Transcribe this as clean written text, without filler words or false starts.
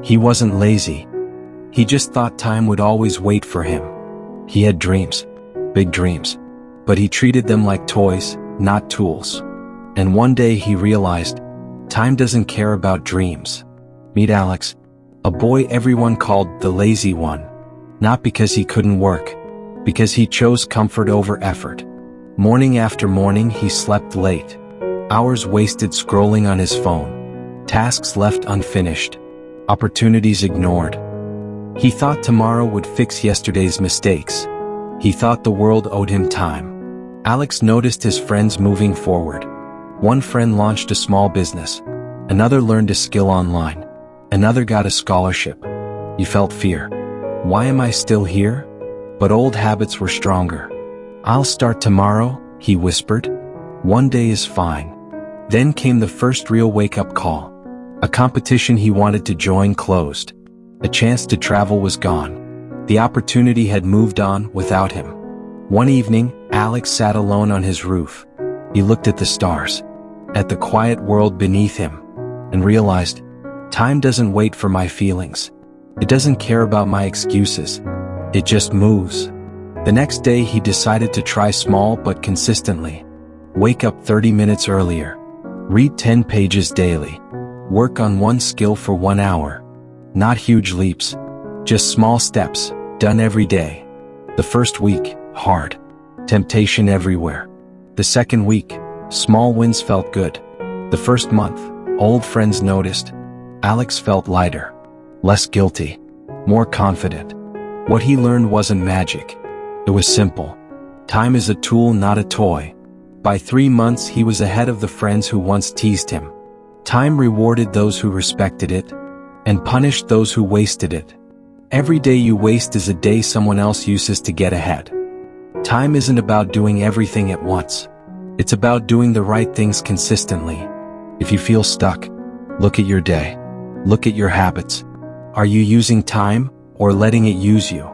He wasn't lazy. He just thought time would always wait for him. He had dreams. Big dreams. But he treated them like toys, not tools. And one day he realized, time doesn't care about dreams. Meet Alex, a boy everyone called the lazy one. Not because he couldn't work, because he chose comfort over effort. Morning after morning he slept late. Hours wasted scrolling on his phone. Tasks left unfinished. Opportunities ignored. He thought tomorrow would fix yesterday's mistakes. He thought the world owed him time. Alex noticed his friends moving forward. One friend launched a small business. Another learned a skill online. Another got a scholarship. He felt fear. Why am I still here? But old habits were stronger. I'll start tomorrow, he whispered. One day is fine. Then came the first real wake-up call. A competition he wanted to join closed. A chance to travel was gone. The opportunity had moved on without him. One evening, Alex sat alone on his roof. He looked at the stars, at the quiet world beneath him, and realized, time doesn't wait for my feelings. It doesn't care about my excuses. It just moves. The next day he decided to try small but consistently. Wake up 30 minutes earlier. Read 10 pages daily. Work on one skill for 1 hour. Not huge leaps, just small steps, done every day. The first week, hard. Temptation everywhere. The second week, small wins felt good. The first month, old friends noticed. Alex felt lighter, less guilty, more confident. What he learned wasn't magic. It was simple. Time is a tool, not a toy. By 3 months, he was ahead of the friends who once teased him. Time rewarded those who respected it, and punished those who wasted it. Every day you waste is a day someone else uses to get ahead. Time isn't about doing everything at once. It's about doing the right things consistently. If you feel stuck, look at your day. Look at your habits. Are you using time or letting it use you?